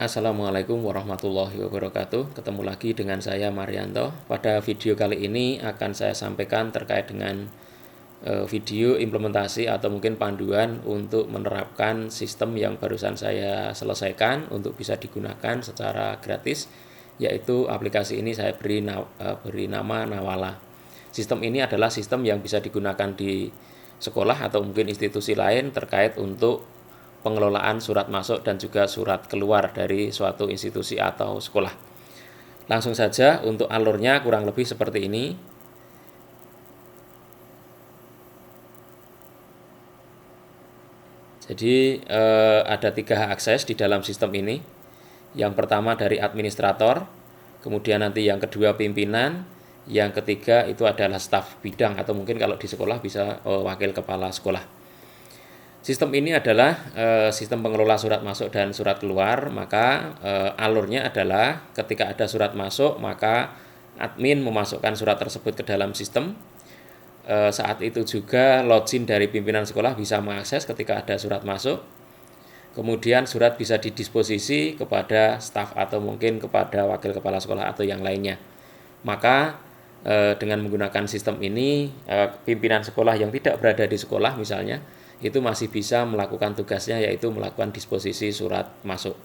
Assalamualaikum warahmatullahi wabarakatuh. Ketemu lagi dengan saya Marianto. Pada video kali ini akan saya sampaikan terkait dengan video implementasi atau mungkin panduan untuk menerapkan sistem yang barusan saya selesaikan untuk bisa digunakan secara gratis, yaitu aplikasi ini saya beri nama Nawala. Sistem ini adalah sistem yang bisa digunakan di sekolah atau mungkin institusi lain terkait untuk pengelolaan surat masuk dan juga surat keluar dari suatu institusi atau sekolah. Langsung saja untuk alurnya kurang lebih seperti ini. Jadi ada 3 hak akses di dalam sistem ini. Yang pertama dari administrator, kemudian nanti yang kedua pimpinan, yang ketiga itu adalah staf bidang atau mungkin kalau di sekolah bisa wakil kepala sekolah. Sistem ini adalah sistem pengelola surat masuk dan surat keluar, maka alurnya adalah ketika ada surat masuk, maka admin memasukkan surat tersebut ke dalam sistem. Saat itu juga login dari pimpinan sekolah bisa mengakses ketika ada surat masuk. Kemudian surat bisa didisposisi kepada staf atau mungkin kepada wakil kepala sekolah atau yang lainnya. Maka dengan menggunakan sistem ini, pimpinan sekolah yang tidak berada di sekolah misalnya, itu masih bisa melakukan tugasnya, yaitu melakukan disposisi surat masuk.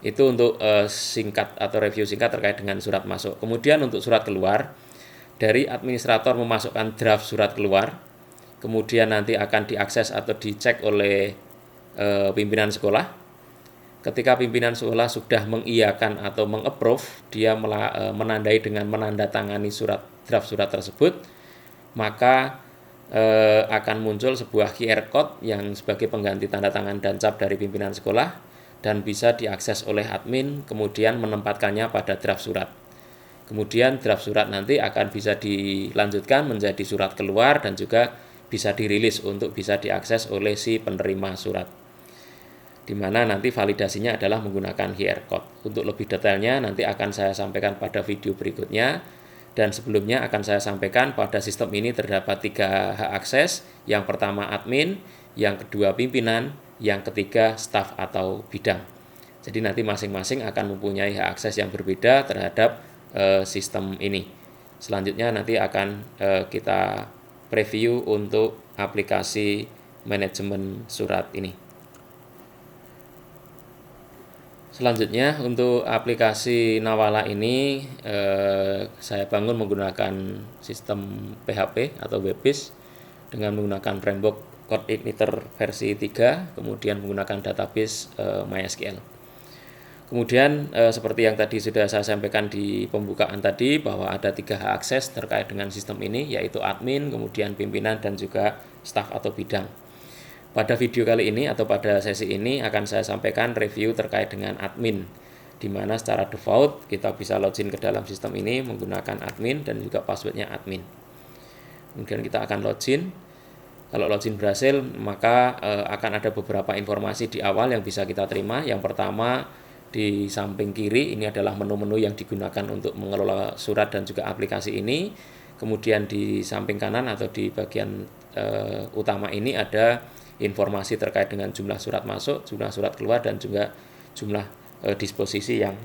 Itu untuk singkat atau review singkat terkait dengan surat masuk. Kemudian untuk surat keluar, dari administrator memasukkan draft surat keluar, kemudian nanti akan diakses atau dicek oleh pimpinan sekolah. Ketika pimpinan sekolah sudah mengiyakan atau mengapprove, dia menandai dengan menandatangani draft surat tersebut, maka akan muncul sebuah QR code yang sebagai pengganti tanda tangan dan cap dari pimpinan sekolah dan bisa diakses oleh admin, kemudian menempatkannya pada draft surat. Kemudian draft surat nanti akan bisa dilanjutkan menjadi surat keluar dan juga bisa dirilis untuk bisa diakses oleh si penerima surat, di mana nanti validasinya adalah menggunakan QR code. Untuk lebih detailnya nanti akan saya sampaikan pada video berikutnya, dan sebelumnya akan saya sampaikan pada sistem ini terdapat 3 hak akses. Yang pertama admin, yang kedua pimpinan, yang ketiga staf atau bidang. Jadi nanti masing-masing akan mempunyai hak akses yang berbeda terhadap sistem ini. Selanjutnya nanti akan kita preview untuk aplikasi manajemen surat ini. Selanjutnya untuk aplikasi Nawala ini saya bangun menggunakan sistem PHP atau web-based dengan menggunakan framework CodeIgniter versi 3, kemudian menggunakan database MySQL. Kemudian seperti yang tadi sudah saya sampaikan di pembukaan tadi, bahwa ada 3 hak akses terkait dengan sistem ini, yaitu admin, kemudian pimpinan, dan juga staf atau bidang. Pada video kali ini atau pada sesi ini akan saya sampaikan review terkait dengan admin, di mana secara default kita bisa login ke dalam sistem ini menggunakan admin dan juga passwordnya admin. Kemudian kita akan login. Kalau login berhasil, maka akan ada beberapa informasi di awal yang bisa kita terima. Yang pertama, di samping kiri ini adalah menu-menu yang digunakan untuk mengelola surat dan juga aplikasi ini. Kemudian di samping kanan atau di bagian utama ini ada informasi terkait dengan jumlah surat masuk, jumlah surat keluar, dan juga jumlah disposisi yang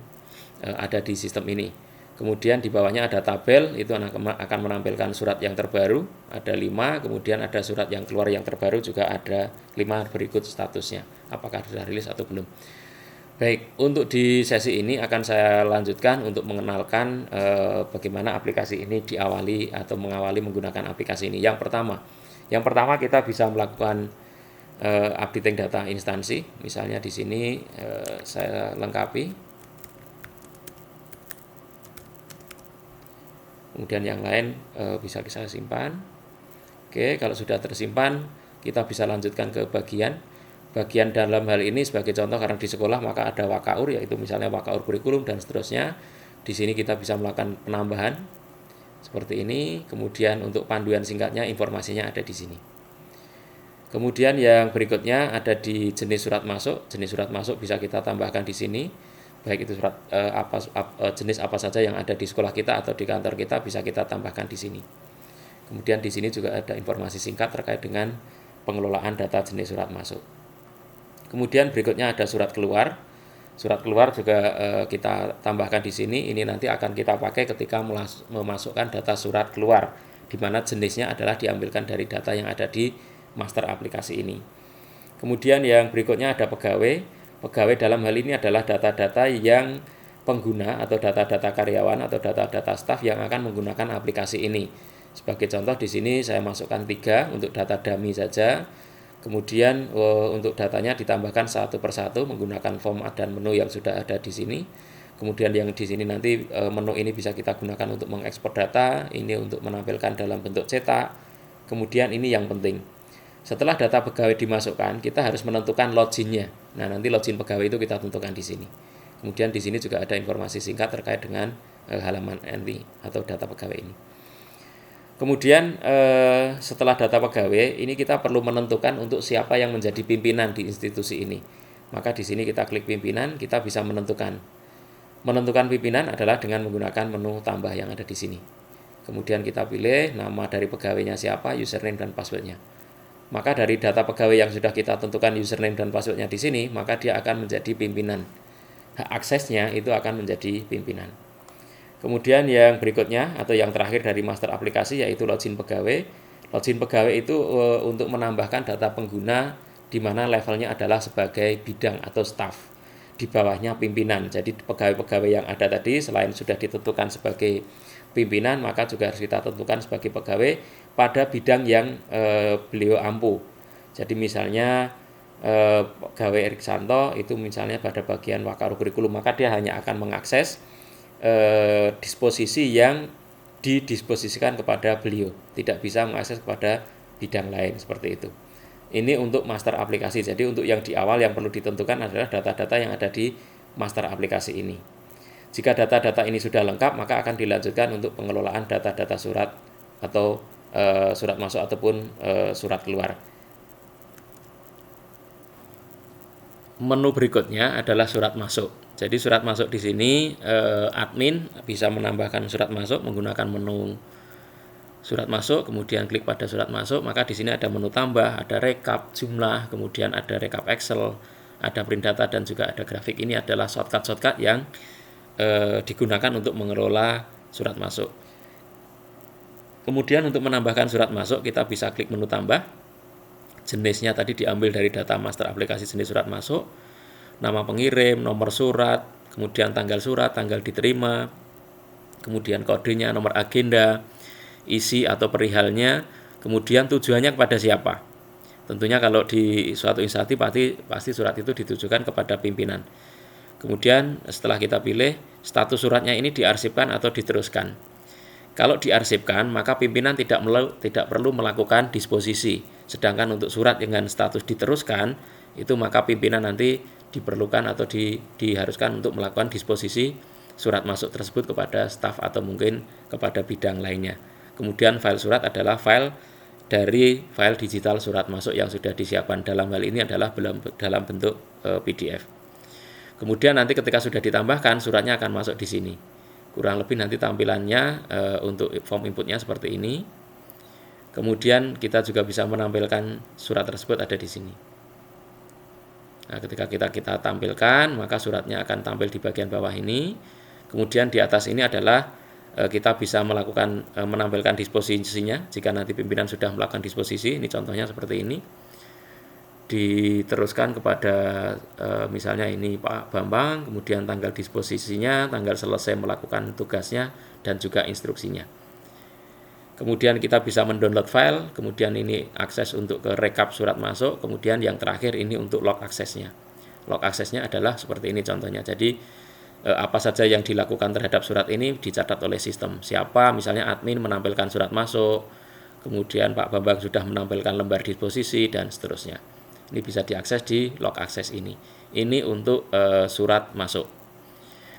ada di sistem ini. Kemudian di bawahnya ada tabel, itu akan menampilkan surat yang terbaru, ada 5, kemudian ada surat yang keluar yang terbaru juga ada 5, berikut statusnya, apakah sudah rilis atau belum. Baik, untuk di sesi ini akan saya lanjutkan untuk mengenalkan bagaimana aplikasi ini diawali atau mengawali menggunakan aplikasi ini. Yang pertama kita bisa melakukan updating data instansi. Misalnya di sini saya lengkapi. Kemudian yang lain bisa saya simpan. Oke, kalau sudah tersimpan, kita bisa lanjutkan ke bagian dalam hal ini sebagai contoh, karena di sekolah maka ada wakaur, yaitu misalnya wakaur kurikulum dan seterusnya. Di sini kita bisa melakukan penambahan seperti ini. Kemudian untuk panduan singkatnya, informasinya ada di sini. Kemudian yang berikutnya ada di jenis surat masuk. Jenis surat masuk bisa kita tambahkan di sini, baik itu surat jenis apa saja yang ada di sekolah kita atau di kantor kita bisa kita tambahkan di sini. Kemudian di sini juga ada informasi singkat terkait dengan pengelolaan data jenis surat masuk. Kemudian berikutnya ada surat keluar. Surat keluar juga kita tambahkan di sini. Ini nanti akan kita pakai ketika memasukkan data surat keluar, di mana jenisnya adalah diambilkan dari data yang ada di master aplikasi ini. Kemudian yang berikutnya ada pegawai. Pegawai dalam hal ini adalah data-data yang pengguna atau data-data karyawan atau data-data staf yang akan menggunakan aplikasi ini. Sebagai contoh di sini saya masukkan 3 untuk data dummy saja. Kemudian untuk datanya ditambahkan satu persatu menggunakan form dan menu yang sudah ada di sini. Kemudian yang di sini nanti menu ini bisa kita gunakan untuk mengekspor data, ini untuk menampilkan dalam bentuk cetak. Kemudian ini yang penting. Setelah data pegawai dimasukkan, kita harus menentukan loginnya. Nah, nanti login pegawai itu kita tentukan di sini. Kemudian di sini juga ada informasi singkat terkait dengan halaman entry atau data pegawai ini. Kemudian setelah data pegawai, ini kita perlu menentukan untuk siapa yang menjadi pimpinan di institusi ini. Maka di sini kita klik pimpinan, kita bisa menentukan. Menentukan pimpinan adalah dengan menggunakan menu tambah yang ada di sini. Kemudian kita pilih nama dari pegawainya siapa, username dan passwordnya. Maka dari data pegawai yang sudah kita tentukan username dan passwordnya di sini, maka dia akan menjadi pimpinan. Hak aksesnya itu akan menjadi pimpinan. Kemudian yang berikutnya atau yang terakhir dari master aplikasi yaitu login pegawai. Login pegawai itu untuk menambahkan data pengguna di mana levelnya adalah sebagai bidang atau staff. Di bawahnya pimpinan. Jadi pegawai-pegawai yang ada tadi selain sudah ditentukan sebagai pimpinan, maka juga harus kita tentukan sebagai pegawai pada bidang yang beliau ampu. Jadi misalnya pegawai Erik Santo itu misalnya pada bagian Wakaru Kurikulum, maka dia hanya akan mengakses disposisi yang didisposisikan kepada beliau, tidak bisa mengakses kepada bidang lain seperti itu. Ini untuk master aplikasi. Jadi untuk yang di awal yang perlu ditentukan adalah data-data yang ada di master aplikasi ini. Jika data-data ini sudah lengkap, maka akan dilanjutkan untuk pengelolaan data-data surat atau surat masuk ataupun surat keluar. Menu berikutnya adalah surat masuk. Jadi surat masuk di sini admin bisa menambahkan surat masuk menggunakan menu surat masuk, kemudian klik pada surat masuk, maka di sini ada menu tambah, ada rekap jumlah, kemudian ada rekap Excel, ada print data dan juga ada grafik. Ini adalah shortcut yang digunakan untuk mengelola surat masuk. Kemudian untuk menambahkan surat masuk kita bisa klik menu tambah. Jenisnya tadi diambil dari data master aplikasi jenis surat masuk, nama pengirim, nomor surat, kemudian tanggal surat, tanggal diterima, kemudian kodenya, nomor agenda, isi atau perihalnya, kemudian tujuannya kepada siapa. Tentunya kalau di suatu instansi pasti surat itu ditujukan kepada pimpinan. Kemudian setelah kita pilih, status suratnya ini diarsipkan atau diteruskan. Kalau diarsipkan, maka pimpinan tidak perlu melakukan disposisi. Sedangkan untuk surat dengan status diteruskan, itu maka pimpinan nanti diperlukan atau diharuskan untuk melakukan disposisi surat masuk tersebut kepada staf atau mungkin kepada bidang lainnya. Kemudian file surat adalah file dari file digital surat masuk yang sudah disiapkan. Dalam hal ini adalah dalam bentuk PDF. Kemudian nanti ketika sudah ditambahkan, suratnya akan masuk di sini. Kurang lebih nanti tampilannya untuk form inputnya seperti ini. Kemudian kita juga bisa menampilkan surat tersebut ada di sini. Nah, ketika kita tampilkan, maka suratnya akan tampil di bagian bawah ini. Kemudian di atas ini adalah kita bisa menampilkan disposisinya. Jika nanti pimpinan sudah melakukan disposisi, ini contohnya seperti ini. Diteruskan kepada misalnya ini Pak Bambang, kemudian tanggal disposisinya, tanggal selesai melakukan tugasnya, dan juga instruksinya. Kemudian kita bisa mendownload file, kemudian ini akses untuk ke rekap surat masuk, kemudian yang terakhir ini untuk log aksesnya. Log aksesnya adalah seperti ini contohnya. Jadi apa saja yang dilakukan terhadap surat ini dicatat oleh sistem. Siapa misalnya admin menampilkan surat masuk, kemudian Pak Bambang sudah menampilkan lembar disposisi, dan seterusnya. Ini bisa diakses di log akses ini. Ini untuk surat masuk.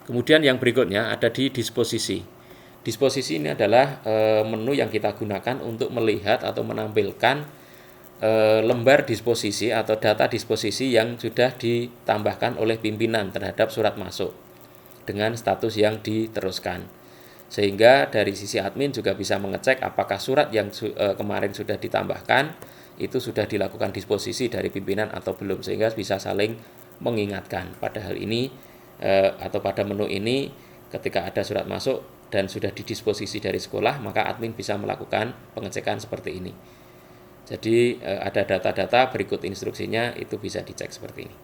Kemudian yang berikutnya ada di disposisi. Disposisi ini adalah menu yang kita gunakan untuk melihat atau menampilkan lembar disposisi atau data disposisi yang sudah ditambahkan oleh pimpinan terhadap surat masuk dengan status yang diteruskan. Sehingga dari sisi admin juga bisa mengecek apakah surat yang kemarin sudah ditambahkan itu sudah dilakukan disposisi dari pimpinan atau belum, sehingga bisa saling mengingatkan. Pada hal ini atau pada menu ini ketika ada surat masuk dan sudah didisposisi dari sekolah, maka admin bisa melakukan pengecekan seperti ini. Jadi ada data-data berikut instruksinya, itu bisa dicek seperti ini.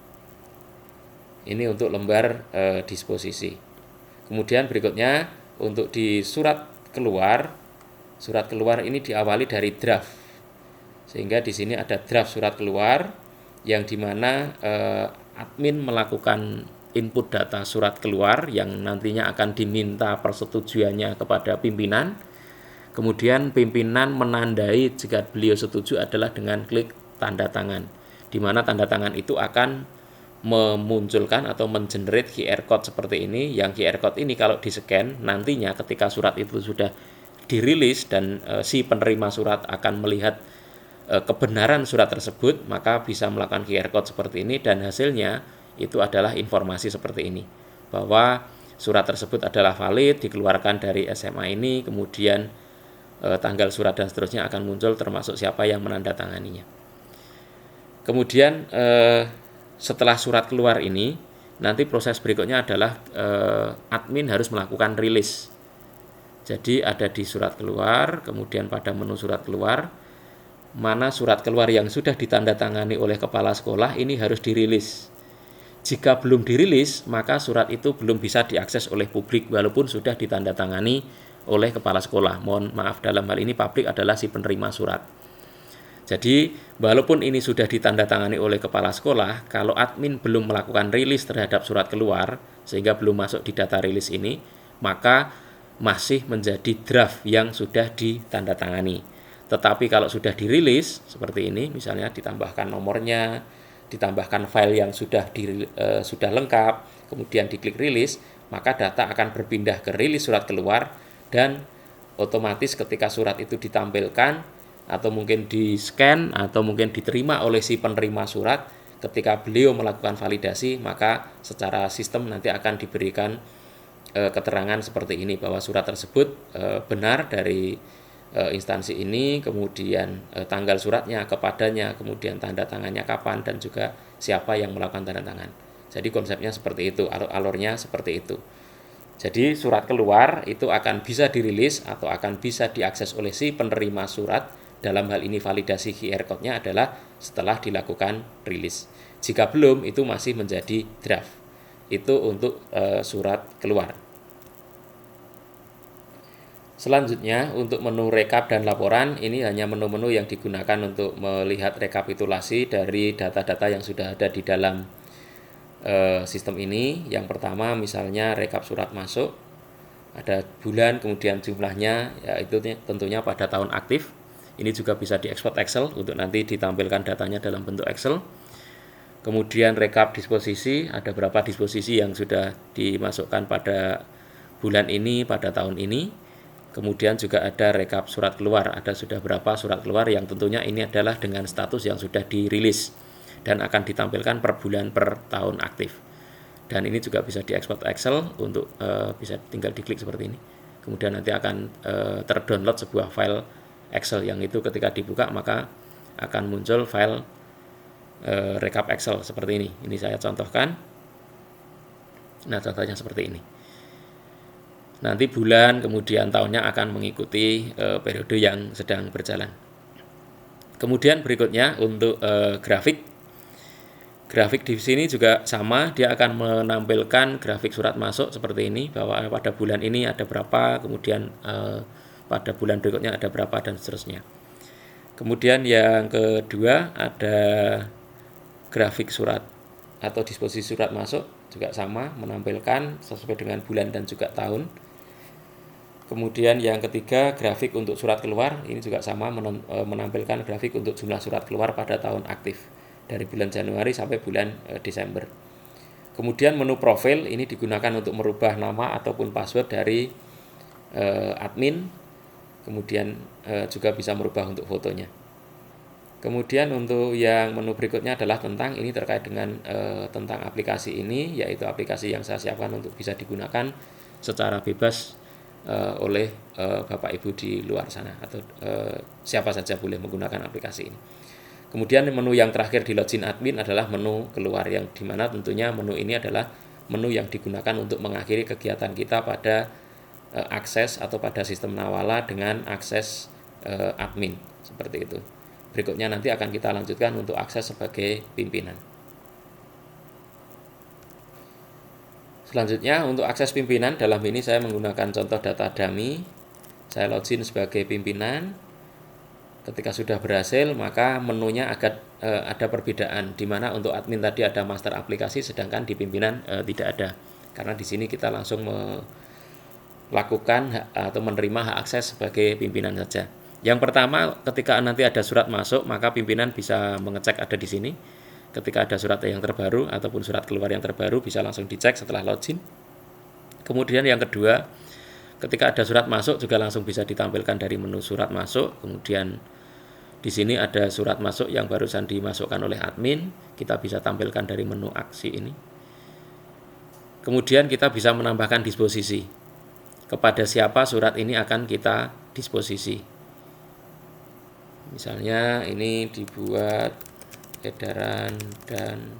Ini untuk lembar disposisi. Kemudian berikutnya untuk di surat keluar ini diawali dari draft. Sehingga di sini ada draft surat keluar yang dimana admin melakukan input data surat keluar yang nantinya akan diminta persetujuannya kepada pimpinan. Kemudian pimpinan menandai jika beliau setuju adalah dengan klik tanda tangan, di mana tanda tangan itu akan memunculkan atau mengenerate QR code seperti ini. Yang QR code ini kalau di-scan nantinya ketika surat itu sudah dirilis dan si penerima surat akan melihat kebenaran surat tersebut, maka bisa melakukan QR code seperti ini dan hasilnya itu adalah informasi seperti ini, bahwa surat tersebut adalah valid, dikeluarkan dari SMA ini, kemudian tanggal surat dan seterusnya akan muncul termasuk siapa yang menandatanganinya. Kemudian setelah surat keluar ini, nanti proses berikutnya adalah admin harus melakukan rilis. Jadi ada di surat keluar, kemudian pada menu surat keluar, mana surat keluar yang sudah ditandatangani oleh kepala sekolah ini harus dirilis. Jika belum dirilis, maka surat itu belum bisa diakses oleh publik walaupun sudah ditandatangani oleh kepala sekolah. Mohon maaf, dalam hal ini publik adalah si penerima surat. Jadi, walaupun ini sudah ditandatangani oleh kepala sekolah, kalau admin belum melakukan rilis terhadap surat keluar, sehingga belum masuk di data rilis ini, maka masih menjadi draft yang sudah ditandatangani. Tetapi kalau sudah dirilis, seperti ini, misalnya ditambahkan nomornya, ditambahkan file yang sudah lengkap, kemudian diklik rilis, maka data akan berpindah ke rilis surat keluar, dan otomatis ketika surat itu ditampilkan atau mungkin di-scan atau mungkin diterima oleh si penerima surat, ketika beliau melakukan validasi, maka secara sistem nanti akan diberikan keterangan seperti ini, bahwa surat tersebut benar dari instansi ini, kemudian tanggal suratnya, kepadanya, kemudian tanda tangannya kapan, dan juga siapa yang melakukan tanda tangan. Jadi konsepnya seperti itu, alurnya seperti itu. Jadi surat keluar itu akan bisa dirilis atau akan bisa diakses oleh si penerima surat. Dalam hal ini validasi QR code-nya adalah setelah dilakukan rilis. Jika belum, itu masih menjadi draft. Itu untuk surat keluar. Selanjutnya untuk menu rekap dan laporan, ini hanya menu-menu yang digunakan untuk melihat rekapitulasi dari data-data yang sudah ada di dalam sistem ini. Yang pertama misalnya rekap surat masuk, ada bulan, kemudian jumlahnya, yaitu tentunya pada tahun aktif. Ini juga bisa diekspor Excel untuk nanti ditampilkan datanya dalam bentuk Excel. Kemudian rekap disposisi, ada berapa disposisi yang sudah dimasukkan pada bulan ini, pada tahun ini. Kemudian juga ada rekap surat keluar, ada sudah berapa surat keluar yang tentunya ini adalah dengan status yang sudah dirilis dan akan ditampilkan per bulan per tahun aktif. Dan ini juga bisa diekspor Excel untuk bisa tinggal diklik seperti ini. Kemudian nanti akan terdownload sebuah file Excel yang itu ketika dibuka maka akan muncul file rekap Excel seperti ini. Ini saya contohkan. Nah, contohnya seperti ini. Nanti bulan kemudian tahunnya akan mengikuti periode yang sedang berjalan. Kemudian berikutnya untuk grafik di sini juga sama, dia akan menampilkan grafik surat masuk seperti ini, bahwa pada bulan ini ada berapa, kemudian pada bulan berikutnya ada berapa, dan seterusnya. Kemudian yang kedua ada grafik surat atau disposisi surat masuk, juga sama, menampilkan sesuai dengan bulan dan juga tahun. Kemudian yang ketiga grafik untuk surat keluar, ini juga sama, menampilkan grafik untuk jumlah surat keluar pada tahun aktif dari bulan Januari sampai bulan Desember. Kemudian menu profil ini digunakan untuk merubah nama ataupun password dari admin. Kemudian juga bisa merubah untuk fotonya. Kemudian untuk yang menu berikutnya adalah tentang, ini terkait dengan tentang aplikasi ini, yaitu aplikasi yang saya siapkan untuk bisa digunakan secara bebas oleh Bapak Ibu di luar sana, atau siapa saja boleh menggunakan aplikasi ini. Kemudian menu yang terakhir di login admin adalah menu keluar, yang dimana tentunya menu ini adalah menu yang digunakan untuk mengakhiri kegiatan kita pada akses atau pada sistem Nawala dengan akses admin, seperti itu. Berikutnya nanti akan kita lanjutkan untuk akses sebagai pimpinan. Selanjutnya untuk akses pimpinan, dalam ini saya menggunakan contoh data dummy. Saya login sebagai pimpinan. Ketika sudah berhasil, maka menunya agak ada perbedaan, di mana untuk admin tadi ada master aplikasi, sedangkan di pimpinan tidak ada. Karena di sini kita langsung melakukan atau menerima hak akses sebagai pimpinan saja. Yang pertama, ketika nanti ada surat masuk, maka pimpinan bisa mengecek ada di sini. Ketika ada surat yang terbaru ataupun surat keluar yang terbaru, bisa langsung dicek setelah login. Kemudian yang kedua, ketika ada surat masuk juga langsung bisa ditampilkan dari menu surat masuk. Kemudian di sini ada surat masuk yang barusan dimasukkan oleh admin, kita bisa tampilkan dari menu aksi ini. Kemudian kita bisa menambahkan disposisi. Kepada siapa surat ini akan kita disposisi. Misalnya ini dibuat edaran dan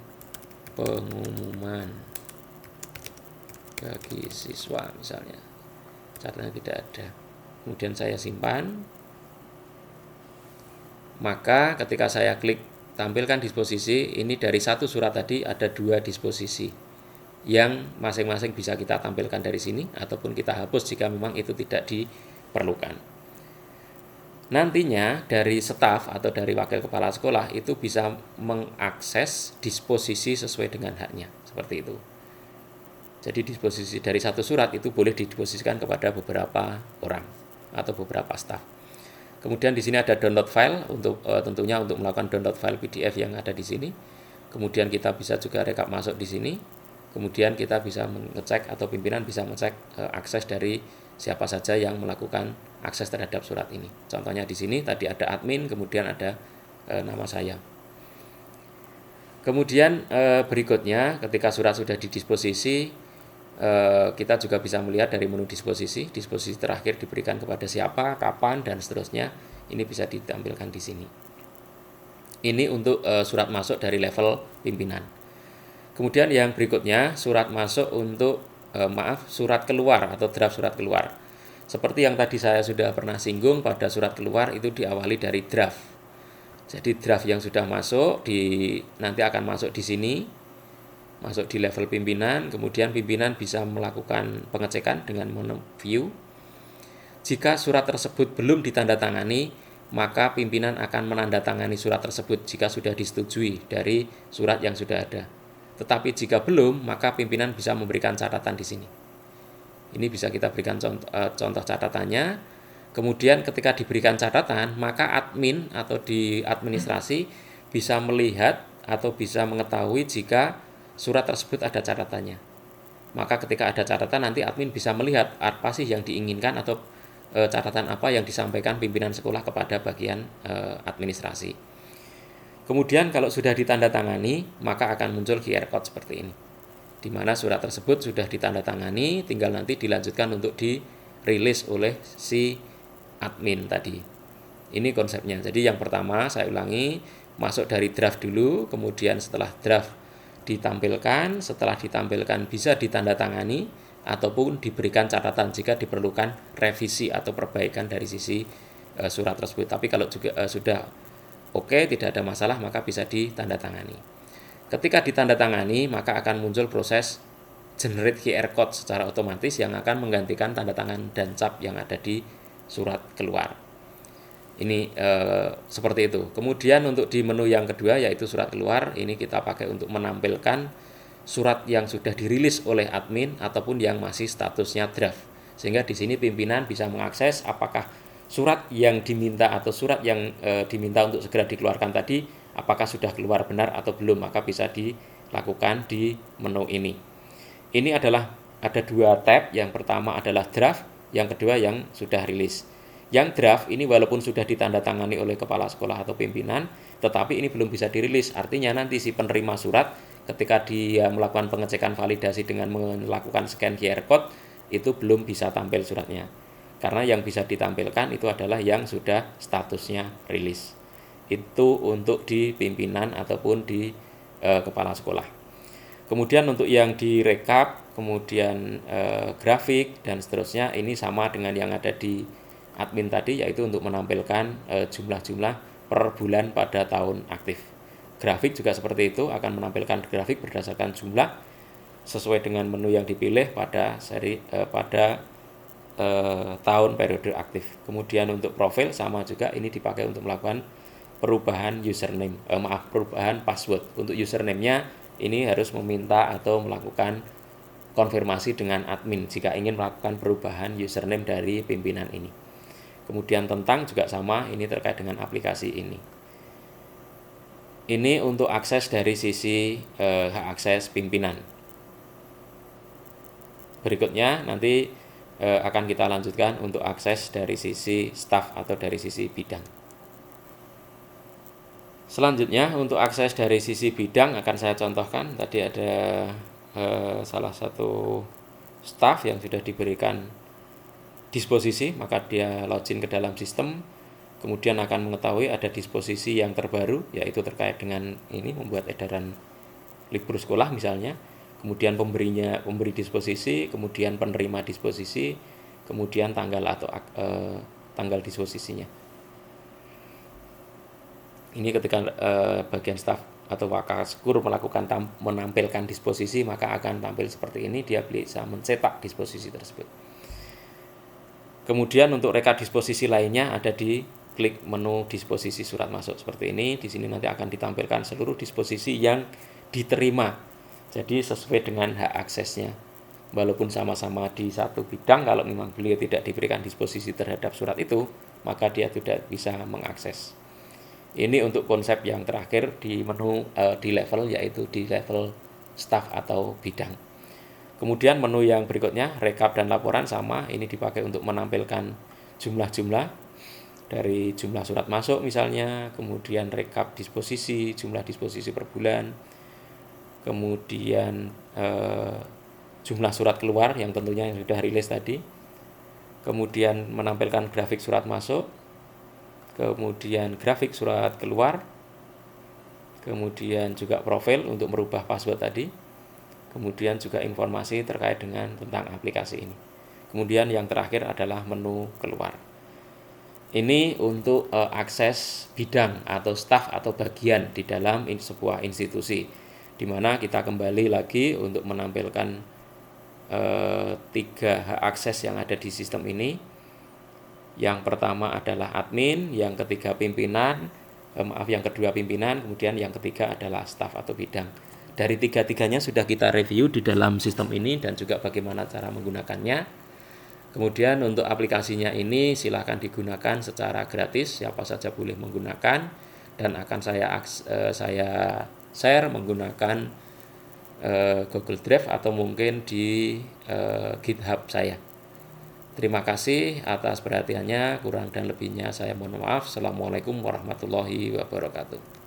pengumuman bagi siswa misalnya. Caranya tidak ada. Kemudian saya simpan. Maka ketika saya klik tampilkan disposisi, ini dari satu surat tadi ada 2 disposisi yang masing-masing bisa kita tampilkan dari sini ataupun kita hapus jika memang itu tidak diperlukan. Nantinya dari staf atau dari wakil kepala sekolah itu bisa mengakses disposisi sesuai dengan haknya, seperti itu. Jadi disposisi dari satu surat itu boleh didisposisikan kepada beberapa orang atau beberapa staf. Kemudian di sini ada download file untuk tentunya untuk melakukan download file PDF yang ada di sini. Kemudian kita bisa juga rekap masuk di sini. Kemudian kita bisa mengecek atau pimpinan bisa mengecek akses dari siapa saja yang melakukan akses terhadap surat ini. Contohnya di sini tadi ada admin, kemudian ada nama saya. Kemudian berikutnya ketika surat sudah didisposisi, kita juga bisa melihat dari menu disposisi terakhir diberikan kepada siapa, kapan, dan seterusnya. Ini bisa ditampilkan di sini. Ini untuk surat masuk dari level pimpinan. Kemudian yang berikutnya surat masuk untuk surat keluar atau draft surat keluar. Seperti yang tadi saya sudah pernah singgung, pada surat keluar itu diawali dari draft. Jadi draft yang sudah masuk nanti akan masuk di sini. Masuk di level pimpinan, kemudian pimpinan bisa melakukan pengecekan dengan menu view. Jika surat tersebut belum ditandatangani, maka pimpinan akan menandatangani surat tersebut jika sudah disetujui dari surat yang sudah ada. Tetapi jika belum, maka pimpinan bisa memberikan catatan di sini. Ini bisa kita berikan contoh catatannya. Kemudian ketika diberikan catatan, maka admin atau di administrasi bisa melihat atau bisa mengetahui jika surat tersebut ada catatannya. Maka ketika ada catatan nanti admin bisa melihat apa sih yang diinginkan atau catatan apa yang disampaikan pimpinan sekolah kepada bagian administrasi. Kemudian kalau sudah ditandatangani, maka akan muncul QR code seperti ini. Di mana surat tersebut sudah ditandatangani, tinggal nanti dilanjutkan untuk dirilis oleh si admin tadi. Ini konsepnya. Jadi yang pertama saya ulangi, masuk dari draft dulu, kemudian setelah draft ditampilkan, setelah ditampilkan bisa ditandatangani ataupun diberikan catatan jika diperlukan revisi atau perbaikan dari sisi surat tersebut. Tapi kalau juga sudah oke, tidak ada masalah, maka bisa ditandatangani. Ketika ditandatangani, maka akan muncul proses generate QR code secara otomatis yang akan menggantikan tanda tangan dan cap yang ada di surat keluar. Ini seperti itu. Kemudian untuk di menu yang kedua yaitu surat keluar, ini kita pakai untuk menampilkan surat yang sudah dirilis oleh admin ataupun yang masih statusnya draft. Sehingga di sini pimpinan bisa mengakses apakah surat yang diminta atau surat yang diminta untuk segera dikeluarkan tadi apakah sudah keluar benar atau belum, maka bisa dilakukan di menu ini. Ini adalah ada 2 tab, yang pertama adalah draft, yang kedua yang sudah rilis. Yang draft ini walaupun sudah ditandatangani oleh kepala sekolah atau pimpinan, tetapi ini belum bisa dirilis. Artinya nanti si penerima surat ketika dia melakukan pengecekan validasi dengan melakukan scan QR code, itu belum bisa tampil suratnya. Karena yang bisa ditampilkan itu adalah yang sudah statusnya rilis. Itu untuk di pimpinan ataupun di kepala sekolah. Kemudian untuk yang direkap, kemudian grafik dan seterusnya ini sama dengan yang ada di admin tadi, yaitu untuk menampilkan jumlah-jumlah per bulan pada tahun aktif. Grafik juga seperti itu, akan menampilkan grafik berdasarkan jumlah sesuai dengan menu yang dipilih pada tahun periode aktif. Kemudian untuk profil sama juga, ini dipakai untuk melakukan perubahan username, perubahan password. Untuk username-nya ini harus meminta atau melakukan konfirmasi dengan admin jika ingin melakukan perubahan username dari pimpinan ini. Kemudian tentang juga sama, ini terkait dengan aplikasi ini. Ini untuk akses dari sisi hak akses pimpinan. Berikutnya nanti akan kita lanjutkan untuk akses dari sisi staf atau dari sisi bidang. Selanjutnya untuk akses dari sisi bidang akan saya contohkan. Tadi ada salah satu staf yang sudah diberikan disposisi, maka dia login ke dalam sistem, kemudian akan mengetahui ada disposisi yang terbaru, yaitu terkait dengan ini membuat edaran libur sekolah misalnya, kemudian pemberi disposisi, kemudian penerima disposisi, kemudian tanggal atau tanggal disposisinya. Ini ketika bagian staf atau Wakaskur menampilkan disposisi, maka akan tampil seperti ini, dia bisa mencetak disposisi tersebut. Kemudian untuk rekap disposisi lainnya ada di klik menu disposisi surat masuk seperti ini. Di sini nanti akan ditampilkan seluruh disposisi yang diterima. Jadi sesuai dengan hak aksesnya. Walaupun sama-sama di satu bidang, kalau memang beliau tidak diberikan disposisi terhadap surat itu, maka dia tidak bisa mengakses. Ini untuk konsep yang terakhir di menu di level, yaitu di level staf atau bidang. Kemudian menu yang berikutnya, rekap dan laporan sama, ini dipakai untuk menampilkan jumlah-jumlah dari jumlah surat masuk misalnya, kemudian rekap disposisi, jumlah disposisi per bulan, kemudian jumlah surat keluar yang tentunya yang sudah rilis tadi, kemudian menampilkan grafik surat masuk, kemudian grafik surat keluar, kemudian juga profil untuk merubah password tadi, kemudian juga informasi terkait dengan tentang aplikasi ini. Kemudian yang terakhir adalah menu keluar. Ini untuk akses bidang atau staf atau bagian di dalam sebuah institusi, di mana kita kembali lagi untuk menampilkan 3 hak akses yang ada di sistem ini. Yang pertama adalah admin, yang ketiga pimpinan, yang kedua pimpinan, kemudian yang ketiga adalah staf atau bidang. Dari tiga-tiganya sudah kita review di dalam sistem ini dan juga bagaimana cara menggunakannya. Kemudian untuk aplikasinya ini silahkan digunakan secara gratis, siapa saja boleh menggunakan, dan akan saya share menggunakan Google Drive atau mungkin di GitHub saya. Terima kasih atas perhatiannya, kurang dan lebihnya saya mohon maaf. Assalamualaikum warahmatullahi wabarakatuh.